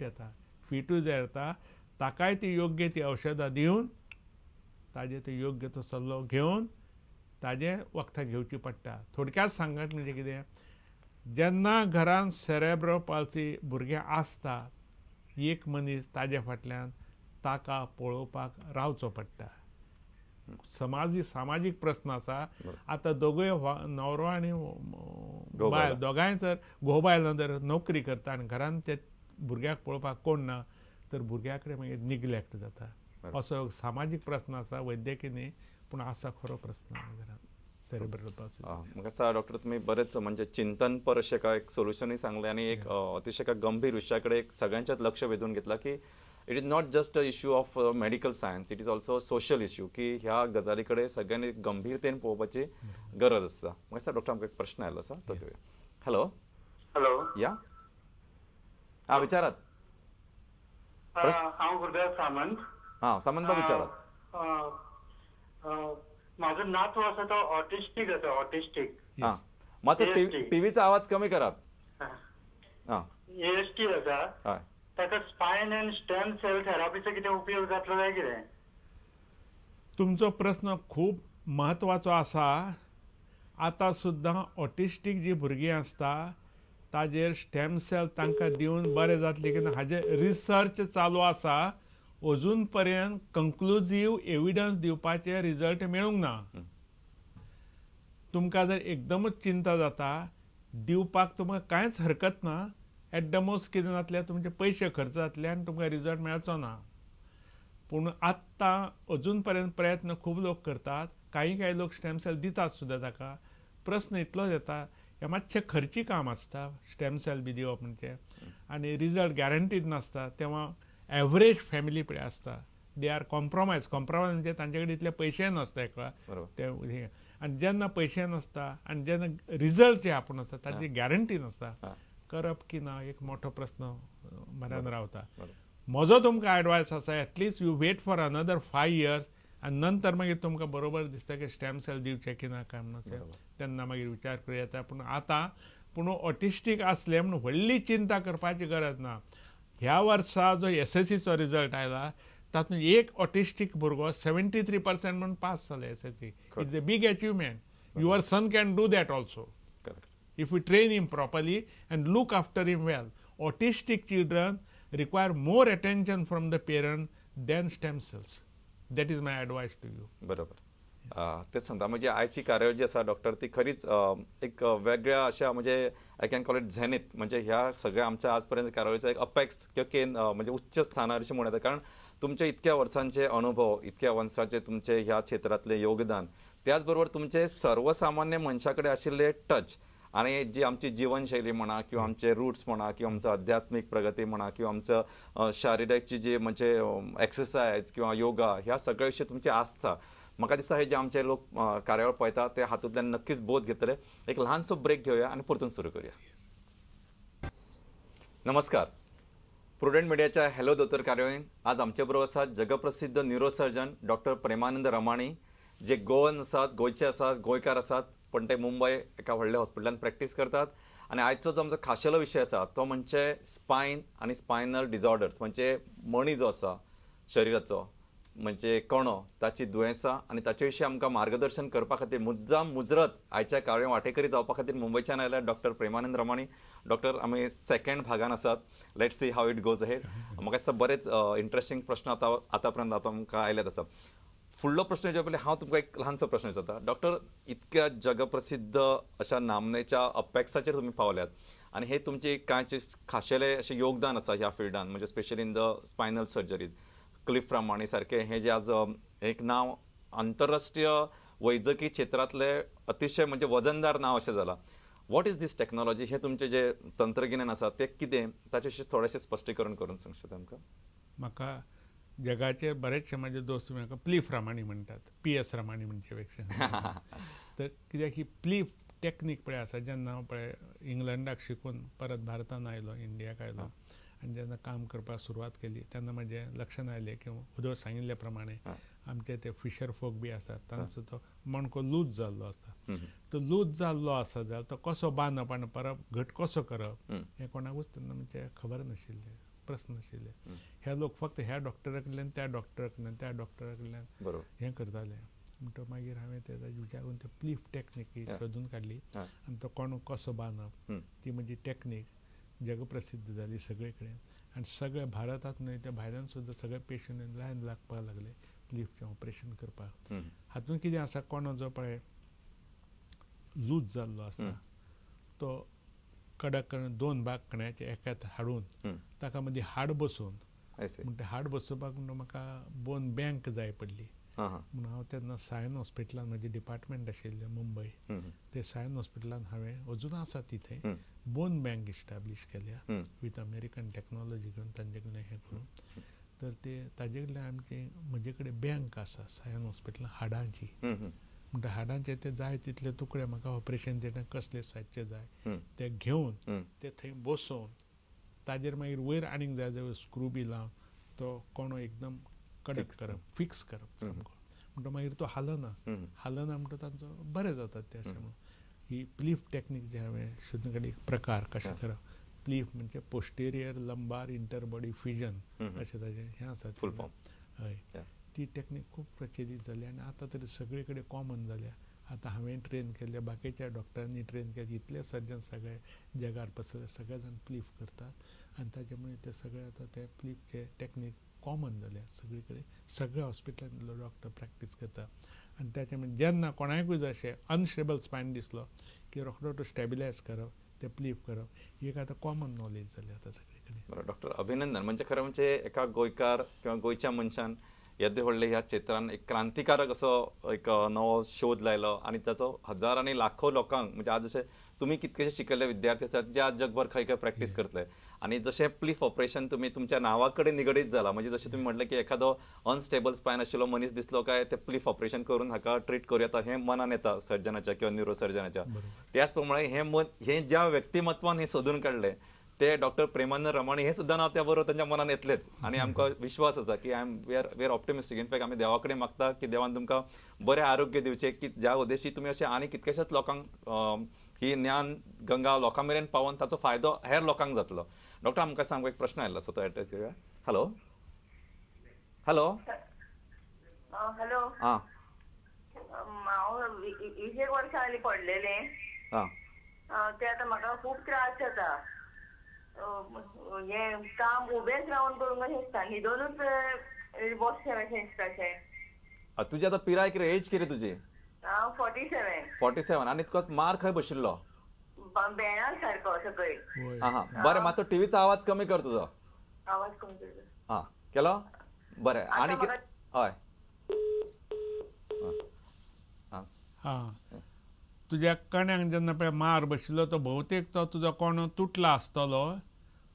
येता, फिटूय जाता, ताकाय ती योग्य ती औषधां दिवन ताजे ते योग्य तो सल्लो घेवन ताजे वखदां घेवची पडटा. थोडक्यात सांगत म्हणजे कितें, जेन्ना घरान सेरेब्रो पाल्सी भुरगें आसता, एक मनीस ताजे फाटल्यान ताका पळोवपाक रावचो पडटा. सामाजीक प्रस्न आसा. आतां दोगूय न्हवरो आनी बायल दोगांय जर घोव बायलां जर नोकरी करता आनी घरान ते भुरग्याक पळोवपाक कोण ना, तर भुरग्या कडेन मागीर निग्लेक्ट जाता. असो सामाजीक प्रस्न आसा, वैद्यकीय न्ही पूण आसा खरो प्रस्न घरान सेरेब्रल पाल्सी. म्हाका दिसता डॉक्टर तुमी बरेच म्हणजे चिंतनपर अशें काय एक सोल्युशनूय सांगलें आनी एक अतिशय गंभीर विशया कडेन सगळ्यांचेच लक्ष वेधून घेतला की it is not just a issue of medical science, it is also social issue की ह्या गजाली कडेन सगळ्यांनी गंभीरतेन पळोवपाची गरज आसता. म्हाका दिसता डॉक्टर आमकां एक प्रश्न आयलो आसा तो घेवया. हॅलो हॅलो, या विचारात. हांव गुरुदेव सामंत. सामंत बाब विचारात. माझो नातू आसा तो ऑटिस्टीक आसा. ऑटिस्टीक मातसो टीव्हीचो आवाज कमी करात. ASD आसा. ताका स्पायन एंड स्टेम सेल थेरपीचो कितें उपयोग जातलो काय कितें? तुमचो प्रस्न खूब म्हत्वाचो आसा. आतां सुद्दां ऑटिस्टीक जी भुरगीं आसता ताजेर स्टेम सेल तांकां दिवन बरें जातलें की ना हाजेर रिसर्च चालू आसा. अजून पर्यंत कंक्लुजीव एविडन्स दिवपाचे रिजल्ट मेळूंक ना. तुमकां जर एकदमच चिंता जाता, दिवपाक तुमकां कांयच हरकत ना. एट द मोस्ट कितें जातलें, तुमचे पयशे खर्च जातले आनी तुमकां रिजल्ट मेळचो ना. पूण आत्तां अजून पर्यंत प्रयत्न खूब लोक करतात. काही लोक स्टेम सेल दितात सुद्दां ताका. प्रस्न इतलोच येता, हें मातशें खर्ची काम आसता स्टेम सेल बी दिवप म्हणजे, आनी रिजल्ट गॅरंटीड नासता. तेव्हा एवरेज फॅमिली पळय आसता, दे आर कॉम्प्रोमायज म्हणजे तांचे कडेन इतले पयशे नासता ते. आनी जेन्ना पयशे नासता आनी जेन्ना रिजल्ट जे आपूण आसता ताची गॅरंटी नासता, करप की ना एक मोठो प्रस्न मनान रावता. म्हजो तुमकां एडवायस आसा, at least you wait for another 5 years आनी नंतर मागीर तुमकां बरोबर दिसता की स्टेम सेल दिवचे की ना काय म्हणून, तेन्ना मागीर विचार करूं येता. पूण ऑटिस्टीक असले म्हणून व्हडली चिंता करपाची गरज ना. ह्या वर्सा जो SSCचो रिजल्ट आयला तातूंत एक ऑटिस्टीक भुरगो 73% म्हणून पास जाला SSC. It's a big achievement. Your son can do that also if we train him properly and look after him well. Autistic children require more attention from the parent than stem cells. That is my advice to you. बरोबर. तेच सांगता म्हणजे आयची कार्यावळ जी आसा doctor ती खरीच एक वेगळ्या अशा म्हणजे I can call it Zenith म्हणजे ह्या सगळ्या आमच्या आजपर्यंत कार्यावळीचा एक अपेक्स किंवा म्हणजे उच्च स्थानार अशें म्हणूं येता. कारण तुमचे इतक्या वर्सांचे अनुभव, इतक्या वर्सांचे तुमचे ह्या क्षेत्रातले योगदान, त्याच बरोबर तुमचे सर्वसामान्य मनशा कडेन आशिल्ले टच आणि जी आमची जीवनशैली म्हणा किंवा आमचे रूट्स म्हणा किंवा आमचं आध्यात्मिक प्रगती म्हणा किंवा आमचं शारिरीकची जी म्हणजे एक्सरसाइज किंवा योगा ह्या सगळ्या विशीं तुमची आस्था, म्हाका दिसता हे जे आमचे लोक कार्यावळ पळयतात ते हातूंतल्यान नक्कीच बोध घेतले. एक ल्हानसो ब्रेक घेवया आणि परतून सुरू करूया. नमस्कार. प्रुडंट मिडियाच्या हॅलो दोतोर कार्यावळीन आज आमचे बरोबर आसात जगप्रसिद्ध न्यूरोसर्जन डॉक्टर प्रेमानंद रमाणी, जे गोवन आसात, गोंयचे आसात, गोंयकार आसात, पण ते मुंबय एका व्हडल्या हॉस्पिटलांत प्रॅक्टीस करतात. आनी आयचो जो आमचो खाशेलो विशय आसा तो म्हणजे स्पायन आनी स्पायनल डिजॉर्डर्स, म्हणजे मणी जो आसा शरिराचो म्हणजे कणो, ताची दुयेंसां आनी ताचे विशीं आमकां मार्गदर्शन करपा खातीर मुद्दाम मुजरत आयच्या कार्य वांटेकरी जावपा खातीर मुंबयच्यान आयल्यात डॉक्टर प्रेमानंद रमाणी. डॉक्टर आमी सेकंड भागान आसात. Let's see how it goes ahead. म्हाका दिसता बरेच इंट्रस्टिंग प्रश्न आतां पर्यंत आमकां आयल्यात आसा. फुडलो प्रश्न विचारचे पयलीं हांव तुमकां एक ल्हानसो प्रश्न विचारता. डॉक्टर, इतक्या जगप्रसिद्ध अशा नामनेच्या अपेक्साचेर तुमी पावल्यात आनी हे तुमचे कांयचे खाशेले अशें योगदान आसा ह्या फिल्डान, म्हणजे specially in the spinal surgeries. Cliff Ramani सारके हे जे आज एक नांव आंतरराष्ट्रीय वैजकी क्षेत्रातले अतिशय म्हणजे वजनदार नांव अशें जालां. What is this technology? हे तुमचे जे तंत्रगिन्यान आसा ते कितें, ताचे विशीं थोडेशें स्पश्टीकरण करून सांगशात आमकां? म्हाका जगाचे बरेचशे माझे दोस्त म्हाका प्लीफ रामाणी म्हणटात, PS रामाणी म्हणचे पेक्षा. तर कित्याक ही प्लीफ टॅक्नीक पळय आसा, जेन्ना हांव पळय इंग्लंडाक शिकून परत भारतान आयलो, इंडियाक आयलो आनी जेन्ना काम करपाक सुरवात केली तेन्ना म्हजें लक्षान आयलें की उदो सांगिल्ले प्रमाणे आमचे ते फिशर फोक बी आसात तांचो तो मणको लूज जाल्लो आसता. तो लूज जाल्लो आसा जाल्यार तो कसो बांदप आनी परत घट कसो करप हें कोणाकूच तेन्ना म्हणजे खबर नाशिल्लें. प्रश्न आशिल्ले. हे लोक फक्त ह्या डॉक्टरा कडल्यान त्या डॉक्टरा कडल्यान त्या डॉक्टरा कडल्यान बरोबर हें करताले. म्हणटकीर मागीर हांवें तेका विचारून ते प्लीफ टॅक्नीक शोधून काडली आनी तो कोणो कसो बांदप ती म्हजी टॅक्नीक जगप्रसिद्ध जाली सगळे कडेन. आनी सगळे भारतांत न्हय ते भायल्यान सुद्दां सगळे पेशंट लायन लागपाक लागले प्लीफचें ऑपरेशन करपाक. हातूंत कितें आसा, कोणो जो पळय लूज जाल्लो आसता तो कडक दोन भाग कण्याचे एकात हाडून ताका मदीं हाड बसोवन म्हणटा हाड बसोवपाक म्हणून म्हाका बोन बँक जाय पडली. म्हणून हांव तेन्ना सायन हॉस्पिटलान म्हजें डिपार्टमेंट आशिल्लें मुंबय, ते सायन हॉस्पिटलान हांवें अजून आसा तिथें बोन बँक इस्टाब्लीश केल्या विथ अमेरिकन टॅक्नॉलॉजी घेवन तांचे कडल्यान हें करून. तर ते ताजे कडल्यान आमचे म्हजे कडेन बँक आसा सायन हॉस्पिटलान हाडांची. म्हणटा हाडांचे ते जाय तितले तुकडे म्हाका ऑपरेशन थिएटर कसले सायजचे जाय ते घेवन ते थंय बसोवन ताजेर मागीर वयर आनीक जाय जाल्यार स्क्रू बी लावन तो कोणो एकदम कडक करप, फिक्स करप सामको. म्हणटा मागीर तो हालना म्हणटा तांचो बरें जाता ते अशें म्हणून. ही प्लीफ टॅक्नीक जे हांवें शोधून काडली प्रकार कशें करप. प्लीफ म्हणजे पोस्टेरियर लंबार इंटरबॉडी फ्युजन अशें ताजें हें आसा फूल फॉर्म. हय, ती टॅक्नीक खूब प्रचलीत जाली आनी आतां तरी सगळे कडेन कॉमन जाल्या. आतां हांवें ट्रेन केल्ल्या बाकीच्या डॉक्टरांनी ट्रेन केले, इतले सर्जन सगळे जगार पसरले, सगळे जाण प्लीफ करतात आनी ताचे मुळे ते सगळे आतां ते प्लीफचे टॅक्नीक कॉमन जाल्या सगळे कडेन. सगळ्या हॉस्पिटलांतलो डॉक्टर प्रॅक्टीस करता आनी ताचे मुळे जेन्ना कोणाकूय जर अशें अनस्टेबल स्पायन दिसलो की रोखडो तो स्टॅबिलायज करप, ते प्लीफ करप ही एक आतां कॉमन नॉलेज जाली आतां सगळे कडेन. बरं डॉक्टर, अभिनंदन. म्हणजे खरं म्हणजे एका गोंयकार किंवा गोंयच्या मनशान येदे व्हडले ह्या क्षेत्रान एक क्रांतिकारक असो एक नवो शोध लायलो आनी ताचो हजारांनी लाखो लोकांक, म्हणजे आज जशे तुम्ही कितकेशे शिकयल्ले विद्यार्थी आसात जे आज जगभर खंय खंय प्रॅक्टीस करतले आणि जशें प्लीफ ऑपरेशन तुम्ही तुमच्या नावा कडेन निगडीत जाला. म्हणजे जशें तुम्ही म्हटलें की एखादो अनस्टेबल स्पायन आशिल्लो मनीस दिसलो काय ते प्लीफ ऑपरेशन करून हाका ट्रीट करूं येता हें मनान येता सर्जनाच्या किंवा न्यूरो सर्जनाच्या. त्याच प्रमाणे हें ज्या व्यक्तिमत्वान हें सोदून काडलें ते डॉक्टर प्रेमानंद रमाणी हे सुद्दां नाव त्या बरोबर त्यांच्या मनान येतलेच. आनी आमकां विश्वास आसा की वी आर ऑप्टिमिस्टीक. इनफॅक्ट आमी देवा कडेन मागता की देवान तुमकां बरें आरोग्य दिवचें, की ज्या उद्देशी तुमी अशें आनी कितकेशेच लोकांक ही ज्ञान गंगा लोकां मेरेन पावोवन ताचो फायदो हेर लोकांक जातलो. डॉक्टर, आमकां सांग एक प्रश्न आयिल्लो आसा, तो एड्रेस घेवया. Hello hello hello. हां हांव 20 वर्सां जालीं पडलेलें. ते आतां म्हाका खूब त्रास जाता. हें काम उबेंच रावन करूंक अशें दिसता, न्हिदोनूच बसचें अशें दिसता अशें. तुजी आतां पिराय कितें, एज कितें तुजी? हांव 47. 47. आनी तुका मार खंय बशिल्लो? बेणार सारको सकयल. बरें, मातसो टीव्हीचो आवाज कमी कर तुजो. आवाज कमी कर. हां केलो? बरें. आनी हय तुज्या कण्याक जेन्ना पळय मार बशिल्लो तो भोवतेक तो तुजो कोणो तुटला आसतलो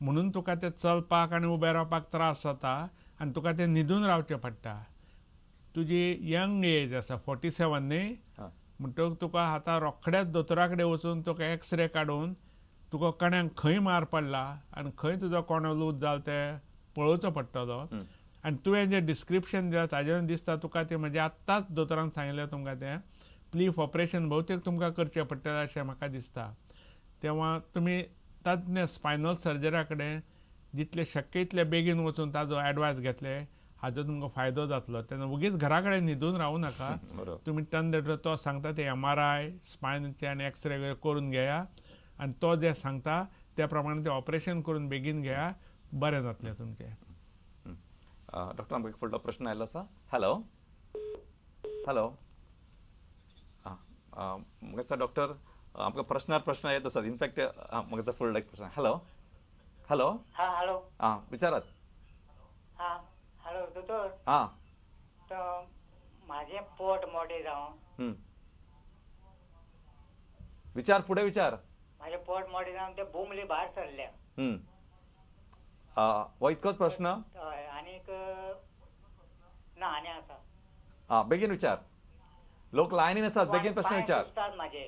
म्हणून तुका ते चलपाक आनी उबें रावपाक त्रास जाता आनी तुका ते न्हिदून रावचें पडटा. तुजी यंग एज आसा 47 न्ही, म्हणटकच तुका आतां रोखडेच दोतोरा कडेन वचून तुका एक्सरे काडून तुका कण्याक खंय मार पडला आनी खंय तुजो कोणो लूज जाला ते पळोवचो पडटलो. आनी तुवें जें डिस्क्रिप्शन दिलां ताजेर दिसता तुका तें म्हणजे आत्ताच दोतोरान सांगिल्लें तुमकां तें प्लीफ ऑपरेशन भोवतेक तुमकां करचें पडटलें अशें म्हाका दिसता. तेव्हा तुमी तज्ञ स्पायनल सर्जरा कडेन जितले शक्य तितले बेगीन वचून ताजो एडवायस घेतले हाजो तुमकां फायदो जातलो. तेन्ना उगीच घरा कडेन न्हिदून रावूं नाका. तुमी टर्न तो सांगता ते MRI स्पायनचे आनी एक्सरे करून घेया आनी तो जे सांगता त्या प्रमाणे ते ऑपरेशन करून बेगीन घेया, बरें जातलें तुमचें. डॉक्टर, आमकां एक फुडलो प्रश्न आयिल्लो आसा. हॅलो हॅलो म्हाका दिसता डॉक्टर आमकां प्रश्नार प्रश्न येत आसात. इनफॅक्ट म्हाका दिसता फुडलो एक प्रश्न. Hello hello hello. विचारात. हॅलो दोतोर. तो म्हाजें पोट मोटें जावन. विचार, फुडें विचार. म्हाजें पोट मोटें जावन ते बोमले भायर सरल्या. हो इतकोच प्रश्न? हय. आनीक ना आनी आसा. बेगीन विचार. लोक लायनीन आसात, बेगीन प्रश्न विचार. पांय सुजतात म्हाजे.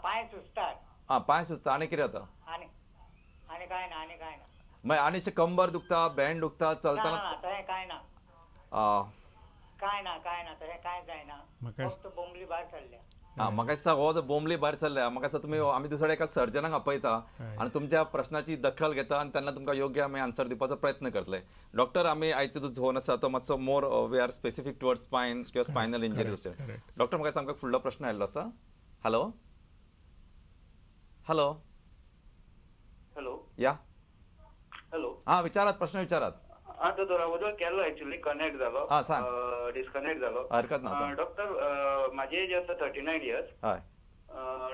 पांय सुजतात. पांय सुजता. आनी कितें जाता? आनी कांय ना. मागीर आनीशें कंबर दुखता, बँड दुखता, चलतना? तशें कांय ना. कांय ना तशें कांय जायना. फक्त बोंबली भायर सरल्या. म्हाका दिसता हो जो बोंबली भायर सरल्या म्हाका दिसता तुमी आमी दुसऱ्या एका सर्जनाक आपयता आनी तुमच्या प्रश्नाची दखल घेता आनी तेन्ना तुमकां योग्य आमी आन्सर दिवपाचो प्रयत्न करतले. डॉक्टर, आमी आयचो जो झोन आसा तो मातसो more we are specific towards spine किंवा स्पायनल इंजरीज. डॉक्टर, म्हाका आमकां फुडलो प्रश्न आयल्लो आसा. हॅलो हॅलो हॅलो या हॅलो विचारात, प्रश्न विचारात. आता तो रावो केलो एक्चुअली कनेक्ट जालो, सांग. डिस्कनेक्ट जालो. हरकत ना, सांग. डॉक्टर, माझी एज आसा 39 इयर्स. हय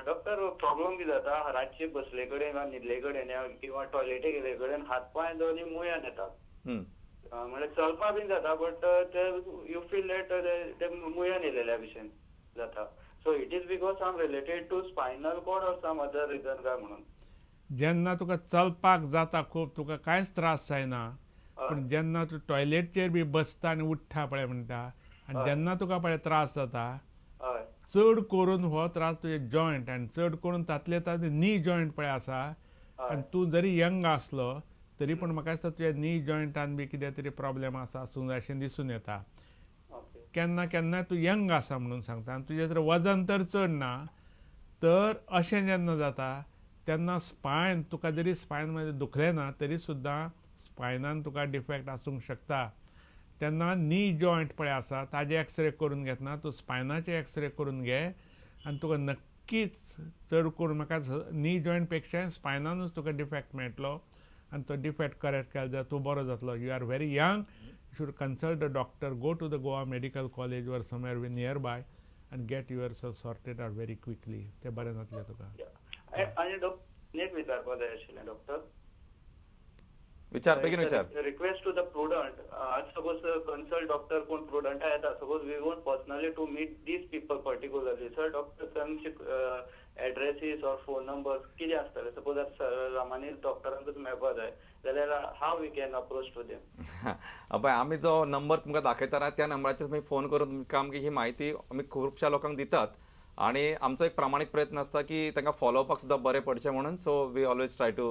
डॉक्टर, प्रॉब्लेम कितें जाता, रातचे बसले कडेन वा न्हिदले कडेन किंवा टॉयलेटी गेले कडेन हात पाय दोन्ही मुळ्यान येतात. म्हणजे चलपा बीन जाता बट यू फील दॅट ते मुळ्यान येयलेल्या भशेन जाता. So it is because some related to spinal cord or some other reason काय म्हणून. जेन्ना तुका चलपाक जाता खूब तुका कांयच त्रास जायना, पूण जेन्ना तूं टॉयलेटचेर बी बसता आनी उठ्ठा पळय म्हणटा, आनी जेन्ना तुका पळय त्रास जाता, चड करून हो त्रास तुजे जॉयंट आनी चड करून तातले नी जॉयंट पळय आसा, आनी तूं जरी यंग आसलो तरी पूण म्हाका दिसता तुज्या नी जॉयंटान बी कितें तरी प्रॉब्लेम आसा आसूं जाय अशें दिसून येता. केन्ना केन्ना तूं यंग आसा म्हणून सांगता आनी तुजें जर वजन तर चड ना, तर अशें जेन्ना जाता तेन्ना स्पायन तुका जरी स्पायन मध्ये दुखलें ना तरी सुद्दां स्पायनान तुका डिफेक्ट आसूंक शकता. तेन्ना नी जॉयंट पळय आसा ताजे एक्सरे करून घेतना तूं स्पायनाचे एक्सरे करून घे आनी तुका नक्कीच चड करून म्हाका नी जॉयंट पेक्षा स्पायनानूच तुका डिफेक्ट मेळटलो आनी तो डिफेक्ट करेक्ट केलो जाल्यार तूं बरो जातलो. You are very young, you should consult a doctor, go to the Goa medical college or somewhere near by and get yourself sorted out very quickly. ते बरें जातलें तुका. आणि डॉक्टर विचारपाक जाय आशिल्लें डॉक्टर. विचार, बेगीन विचार. Request to the prudent, suppose consult doctor कोण प्रुडंट येता, suppose we want personally to meet these people particularly, sir doctor तांचे एड्रेसीस ऑर फोन नंबर्स कितें आसतले? सपोज रामानी डॉक्टरांकूच मेळपाक जाय जाल्यार how we can approach to them. पळय, आमी जो नंबर तुमकां दाखयता त्या नंबराचेर तुमी फोन करून तुमकां आमची ही म्हायती आमी खुबशा लोकांक दितात आणि आमचो एक प्रामाणीक प्रयत्न आसता की तांकां फॉलो अपक सुद्दां बरें पडचें म्हणून. So we always try to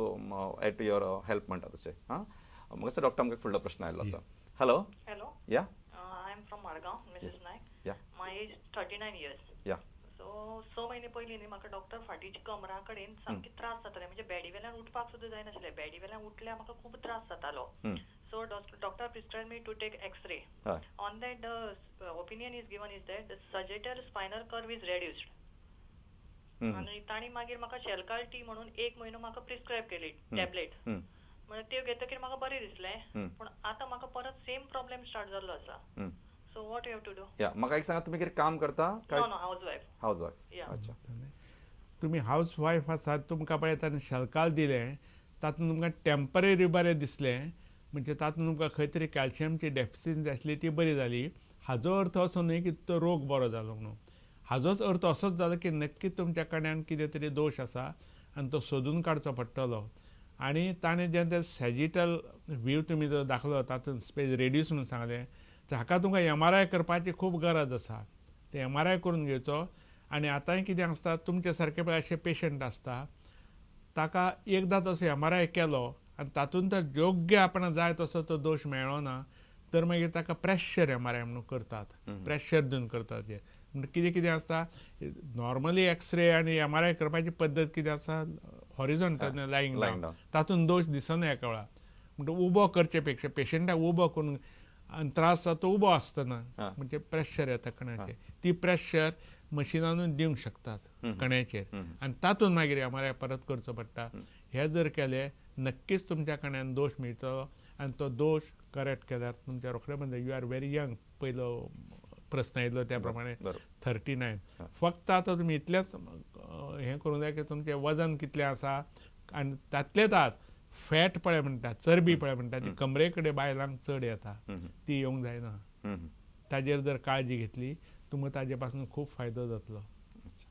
at to your help म्हणटा तशें. म्हाका डॉक्टर आमकां फुडलो प्रश्न आयल्लो आसा. Hello hello yeah I am from Madgaon, Mrs Naik. Yeah my age 39 years. Yeah so 6 महिने पयलीं न्ही म्हाका डॉक्टर फाटीच्या कमरा कडेन सामके त्रास जाताले, म्हणजे बॅडी वेल्यान उठपाक सुद्दां जायनाशिल्लें. बॅडी वेल्यान उठल्यार म्हाका खूब त्रास जातालो. So doctor prescribed me to take X-ray. On that, the opinion is given is that the sagittal spinal curve is reduced. आणि ताणी मागीर म्हाका शेलकाल्टी म्हणून 1 म्हयनो म्हाका प्रिस्क्रायब केली टॅबलेट. म्हणजे त्यो घेतकीर म्हाका बरें दिसलें, पूण आतां म्हाका परत सेम प्रॉब्लेम स्टार्ट जाल्लो आसा. So what you have to do? या म्हाका एक सांगा, तुमी कितें काम करता? No housewife. हाऊसवाईफ. अच्छा. तुमी हाऊसवाईफ आसात, तुमकां पळय ताणें शेलकाल दिलें, तातूंत तुमकां टेम्पररी बरें दिसलें, म्हणजे तातूंत तुमकां खंय तरी कॅल्शियमची डेफिशियन्सी आसली ती बरी जाली. हाजो अर्थ असो न्हय की तो रोग बरो जालो म्हणून. हाजोच अर्थ असोच जालो की नक्की तुमच्या कड्यान कितें तरी दोश आसा आनी तो सोदून काडचो पडटलो. आनी ताणें जें तें सॅजिटल व्हीव तुमी जो दाखलो तातूंत स्पेस रेड्यूस म्हणून सांगलें, तर हाका तुमकां MRI करपाची खूब गरज आसा. ते MRI करून घेवचो. आनी आतांय कितें आसता, तुमचे सारके पळय अशे पेशंट आसता, ताका एकदां तसो MRI केलो आनी तातूंत तर योग्य आपणाक जाय तसो तो दोश मेळ्ळो ना, तर मागीर ताका प्रेशर MRI म्हणून करतात. प्रेशर दिवन करतात. ते म्हणजे कितें कितें आसता, नॉर्मली एक्सरे आनी MRI करपाची पद्दत कितें आसा, हॉरिझॉन्टल लायिंग डावन, तातूंत दोश दिसना एका वेळा. म्हणजे उबो करचे पेक्षा पेशंटाक उबो करून आनी त्रास जाता तो उबो आसतना, म्हणजे प्रेशर येता कण्याचेर. ती प्रेशर मशिनानूच दिवंक शकतात कण्याचेर आनी तातूंत मागीर MRI परत करचो पडटा. हें जर केलें नक्कीच तुमच्या कण्यान दोश मेळटलो आनी तो दोश करेक्ट केल्यार तुमच्या रोखडे म्हणजे यू आर व्हेरी यंग. पयलो प्रस्न येयलो त्या प्रमाणे 39. फक्त आतां तुमी इतलेंच हें करूंक जाय की तुमचें वजन कितलें आसा आनी तातलें तात फॅट पळय म्हणटा, चरबी पळय म्हणटा, ती कमरे कडेन बायलांक चड येता, ती येवंक जायना. ताजेर जर काळजी घेतली तुमकां ताजे पासून खूब फायदो जातलो.